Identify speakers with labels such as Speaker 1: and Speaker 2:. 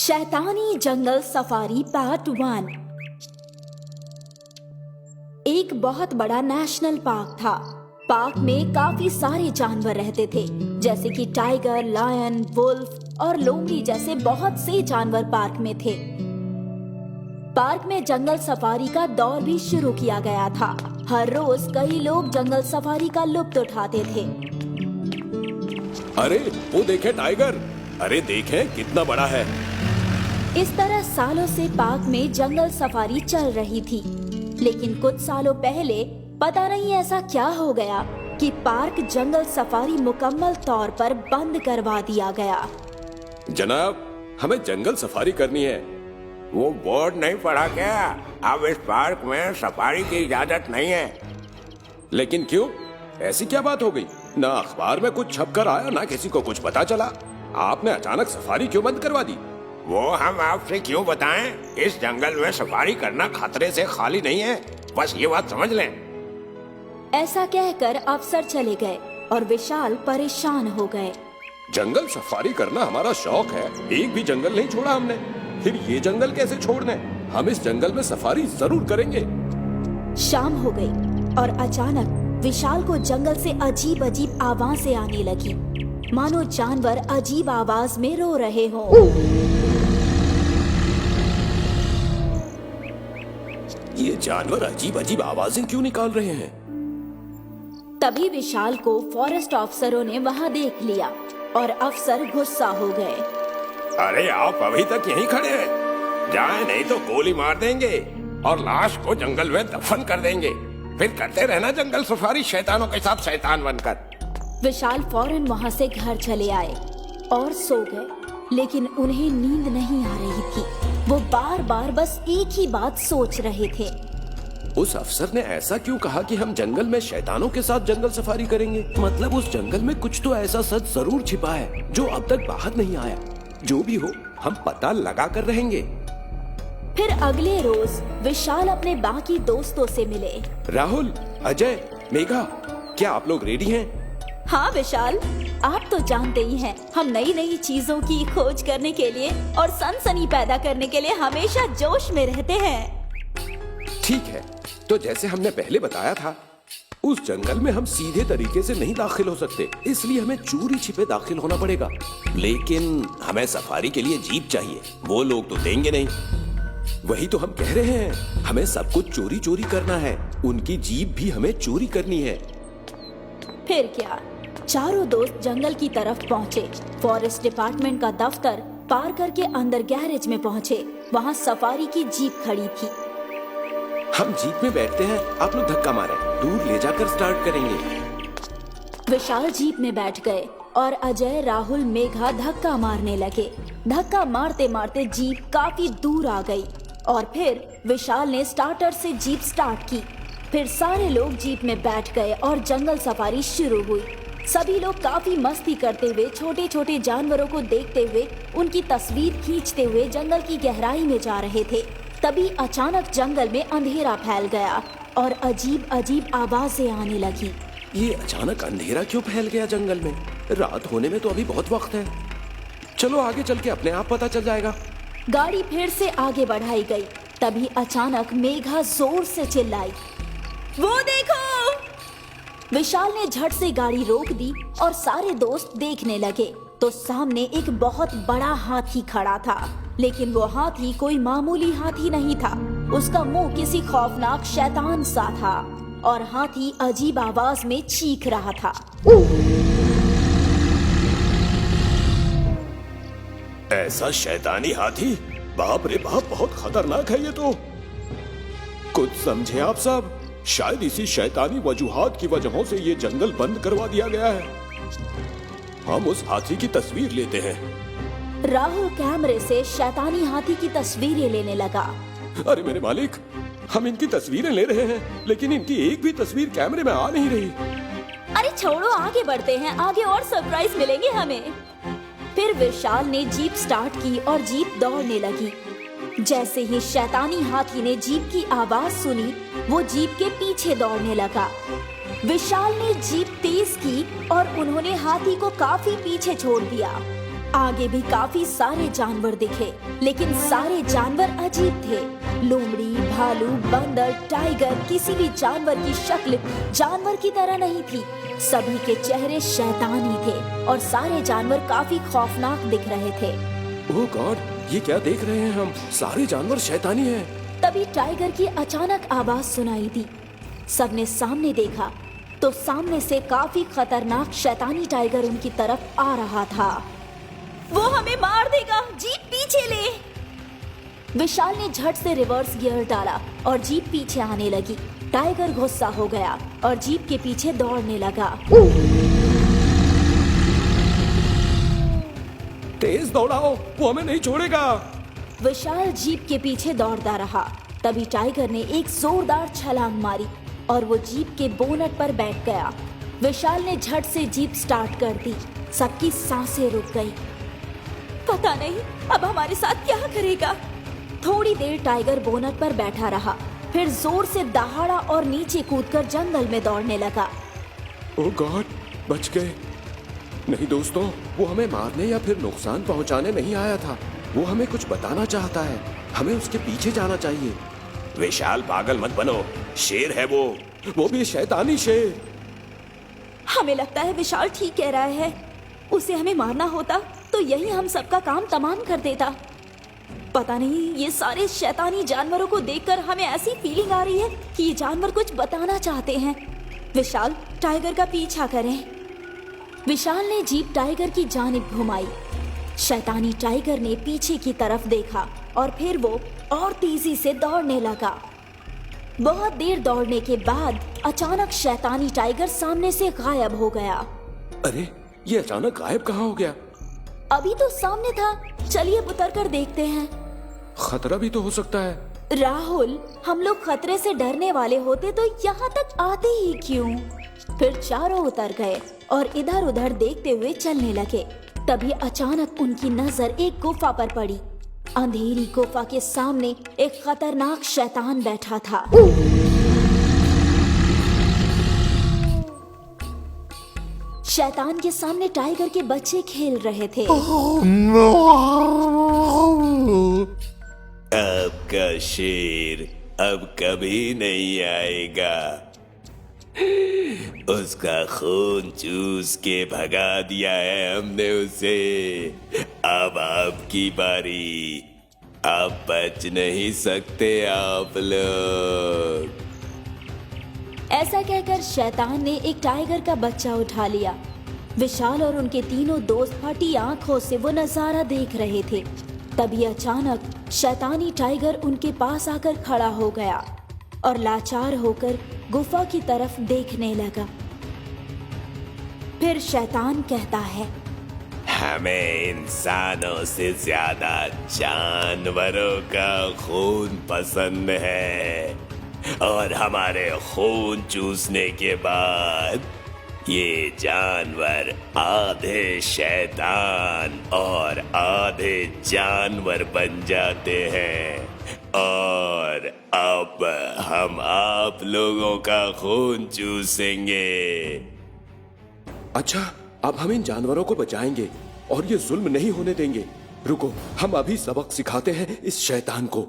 Speaker 1: शैतानी जंगल safari part 1। एक बहुत बड़ा नेशनल पार्क था। पार्क में काफी सारे जानवर रहते थे, जैसे कि टाइगर, लायन, वुल्फ और लोमड़ी जैसे बहुत से जानवर पार्क में थे। पार्क में जंगल सफारी का दौर भी शुरू किया गया था। हर रोज कई लोग जंगल सफारी का लुत्फ उठाते थे।
Speaker 2: अरे वो देखे टाइगर, अरे देखे कितना बड़ा है।
Speaker 1: इस तरह सालों से पार्क में जंगल सफारी चल रही थी, लेकिन कुछ सालों पहले पता नहीं ऐसा क्या हो गया कि पार्क जंगल सफारी मुकम्मल तौर पर बंद करवा दिया गया।
Speaker 2: जनाब, हमें जंगल सफारी करनी है।
Speaker 3: वो बोर्ड नहीं पढ़ा क्या? अब इस पार्क में सफारी की इजाजत नहीं है।
Speaker 2: लेकिन क्यों? ऐसी क्या बात हो गई? ना अखबार में कुछ छप कर आया, ना किसी को कुछ पता चला। आपने अचानक सफारी क्यों बंद करवा दी?
Speaker 3: वो हम आपसे क्यों बताएं? इस जंगल में सफारी करना खतरे से खाली नहीं है, बस ये बात समझ लें।
Speaker 1: ऐसा कहकर अफसर चले गए और विशाल परेशान हो गए।
Speaker 2: जंगल सफारी करना हमारा शौक है, एक भी जंगल नहीं छोड़ा हमने। फिर ये जंगल कैसे छोड़ दें? हम इस जंगल में सफारी जरूर करेंगे।
Speaker 1: शाम हो गई और अचानक विशाल को जंगल से अजीब अजीब आवाजें आने लगी, मानो जानवर अजीब आवाज में रो रहे हों।
Speaker 2: ये जानवर अजीब अजीब आवाजें क्यों निकाल रहे हैं?
Speaker 1: तभी विशाल को फॉरेस्ट अफसरों ने वहां देख लिया और अफसर गुस्सा हो गए।
Speaker 3: अरे आप अभी तक यहीं खड़े हैं, जाए नहीं तो गोली मार देंगे और लाश को जंगल में दफन कर देंगे। फिर करते रहना जंगल सफारी शैतानों के साथ शैतान बनकर।
Speaker 1: विशाल फौरन वहां से घर चले आए और सो गए, लेकिन उन्हें नींद नहीं आ रही थी। वो बार बार बस एक ही बात सोच रहे थे।
Speaker 2: उस अफसर ने ऐसा क्यों कहा कि हम जंगल में शैतानों के साथ जंगल सफारी करेंगे? मतलब उस जंगल में कुछ तो ऐसा सच जरूर छिपा है जो अब तक बाहर नहीं आया। जो भी हो, हम पता लगा कर रहेंगे।
Speaker 1: फिर अगले रोज विशाल अपने बाकी दोस्तों से मिले।
Speaker 2: राहुल, अजय, मेघा, क्या आप लोग रेडी हैं?
Speaker 1: हाँ विशाल, आप तो जानते ही हैं, हम नई नई चीजों की खोज करने के लिए और सनसनी पैदा करने के लिए हमेशा जोश में रहते हैं।
Speaker 2: ठीक है, तो जैसे हमने पहले बताया था, उस जंगल में हम सीधे तरीके से नहीं दाखिल हो सकते, इसलिए हमें चोरी छिपे दाखिल होना पड़ेगा। लेकिन हमें सफारी के लिए जीप चाहिए, वो लोग तो देंगे नहीं। वही तो हम कह रहे हैं, हमें सब कुछ चोरी चोरी करना है, उनकी जीप भी हमें चोरी करनी है।
Speaker 1: फिर क्या, चारों दोस्त जंगल की तरफ पहुँचे। फॉरेस्ट डिपार्टमेंट का दफ्तर पार करके अंदर गैरेज में पहुँचे। वहाँ सफारी की जीप खड़ी थी।
Speaker 2: हम जीप में बैठते हैं, आप लोग धक्का मारें, दूर ले जाकर स्टार्ट करेंगे।
Speaker 1: विशाल जीप में बैठ गए और अजय, राहुल, मेघा धक्का मारने लगे। धक्का मारते मारते जीप काफी दूर आ गई और फिर विशाल ने स्टार्टर से जीप स्टार्ट की। फिर सारे लोग जीप में बैठ गए और जंगल सफारी शुरू हुई। सभी लोग काफी मस्ती करते हुए, छोटे छोटे जानवरों को देखते हुए, उनकी तस्वीर खींचते हुए जंगल की गहराई में जा रहे थे। तभी अचानक जंगल में अंधेरा फैल गया और अजीब अजीब आवाजें आने लगी।
Speaker 2: ये अचानक अंधेरा क्यों फैल गया जंगल में? रात होने में तो अभी बहुत वक्त है। चलो आगे चल के अपने आप पता चल जाएगा।
Speaker 1: गाड़ी फिर से आगे बढ़ाई गई। तभी अचानक मेघा जोर से चिल्लाई, वो देखो! विशाल ने झट से गाड़ी रोक दी और सारे दोस्त देखने लगे तो सामने एक बहुत बड़ा हाथी खड़ा था। लेकिन वो हाथी कोई मामूली हाथी नहीं था। उसका मुंह किसी खौफनाक शैतान सा था और हाथी अजीब आवाज में चीख रहा था।
Speaker 2: ऐसा शैतानी हाथी? बाप रे बाप, बहुत खतरनाक है ये तो। कुछ समझे आप सब? शायद इसी शैतानी वजूहात की वजहों से ये जंगल बंद करवा दिया गया है। हम उस हाथी की तस्वीर लेते हैं।
Speaker 1: राहुल कैमरे से शैतानी हाथी की तस्वीरें लेने लगा।
Speaker 2: अरे मेरे मालिक, हम इनकी तस्वीरें ले रहे हैं, लेकिन इनकी एक भी तस्वीर कैमरे में आ नहीं रही।
Speaker 1: अरे छोड़ो, आगे बढ़ते हैं, आगे और सरप्राइज मिलेंगे हमें। फिर विशाल ने जीप स्टार्ट की और जीप दौड़ने लगी। जैसे ही शैतानी हाथी ने जीप की आवाज सुनी, वो जीप के पीछे दौड़ने लगा। विशाल ने जीप तेज की और उन्होंने हाथी को काफी पीछे छोड़ दिया। आगे भी काफी सारे जानवर दिखे, लेकिन सारे जानवर अजीब थे। लोमड़ी, भालू, बंदर, टाइगर, किसी भी जानवर की शक्ल जानवर की तरह नहीं थी। सभी के चेहरे शैतानी थे और सारे जानवर काफी खौफनाक दिख रहे थे।
Speaker 2: ओह गॉड, ये क्या देख रहे हैं हम? सारे जानवर शैतानी हैं।
Speaker 1: तभी टाइगर की अचानक आवाज सुनाई दी। सबने सामने देखा तो सामने से काफी खतरनाक शैतानी टाइगर उनकी तरफ आ रहा था। वो हमें मार देगा, जीप पीछे ले। विशाल ने झट से रिवर्स गियर डाला और जीप पीछे आने लगी। टाइगर गुस्सा हो गया और जीप के पीछे दौड़ने लगा।
Speaker 2: तेज दौड़ाओ, वो हमें नहीं छोड़ेगा।
Speaker 1: विशाल जीप के पीछे दौड़ता रहा। तभी टाइगर ने एक जोरदार छलांग मारी और वो जीप के बोनट पर बैठ गया। विशाल ने झट से जीप स्टार्ट कर दी। सबकी सांसें रुक गई। पता नहीं अब हमारे साथ क्या करेगा। थोड़ी देर टाइगर बोनट पर बैठा रहा, फिर जोर से दहाड़ा और नीचे कूदकर जंगल में दौड़ने लगा।
Speaker 2: ओह गॉड, बच गए। नहीं दोस्तों, वो हमें मारने या फिर नुकसान पहुंचाने नहीं आया था। वो हमें कुछ बताना चाहता है। हमें उसके पीछे जाना चाहिए।
Speaker 3: विशाल पागल मत बनो, शेर है वो
Speaker 2: भी शैतानी शेर।
Speaker 1: हमें लगता है विशाल ठीक कह रहा है। उसे हमें मारना होता तो यही हम सबका काम तमाम कर देता। पता नहीं, ये सारे शैतानी जानवरों को देखकर हमें ऐसी फीलिंग आ रही है कि ये जानवर कुछ बताना चाहते हैं। विशाल, टाइगर का पीछा करें। विशाल ने जीप टाइगर की जानिब घुमाई। शैतानी टाइगर ने पीछे की तरफ देखा और फिर वो और तेजी से दौड़ने लगा। बहुत देर दौड़ने के बाद अचानक शैतानी टाइगर सामने से गायब हो गया।
Speaker 2: अरे, ये अचानक गायब कहाँ हो गया?
Speaker 1: अभी तो सामने था। चलिए उतर कर देखते हैं।
Speaker 2: खतरा भी तो हो सकता है।
Speaker 1: राहुल, हम लोग खतरे से डरने वाले होते तो यहाँ तक आते ही क्यों? फिर चारों उतर गए और इधर उधर देखते हुए चलने लगे। तभी अचानक उनकी नजर एक गुफा पर पड़ी। अंधेरी गुफा के सामने एक खतरनाक शैतान बैठा था। शैतान के सामने टाइगर के बच्चे खेल रहे थे।
Speaker 3: आपका शेर अब कभी नहीं आएगा। उसका खून चूस के भगा दिया है हमने उसे। अब आपकी बारी। आप बच नहीं सकते आप लोग।
Speaker 1: ऐसा कहकर शैतान ने एक टाइगर का बच्चा उठा लिया। विशाल और उनके तीनों दोस्त फटी आंखों से वो नजारा देख रहे थे। तभी अचानक शैतानी टाइगर उनके पास आकर खड़ा हो गया और लाचार होकर गुफा की तरफ देखने लगा। फिर शैतान कहता है,
Speaker 3: हमें इंसानों से ज्यादा जानवरों का खून पसंद है और हमारे खून चूसने के बाद ये जानवर आधे शैतान और आधे जानवर बन जाते हैं और अब हम आप लोगों का खून चूसेंगे।
Speaker 2: अच्छा, अब हम इन जानवरों को बचाएंगे और ये जुल्म नहीं होने देंगे। रुको, हम अभी सबक सिखाते हैं इस शैतान को।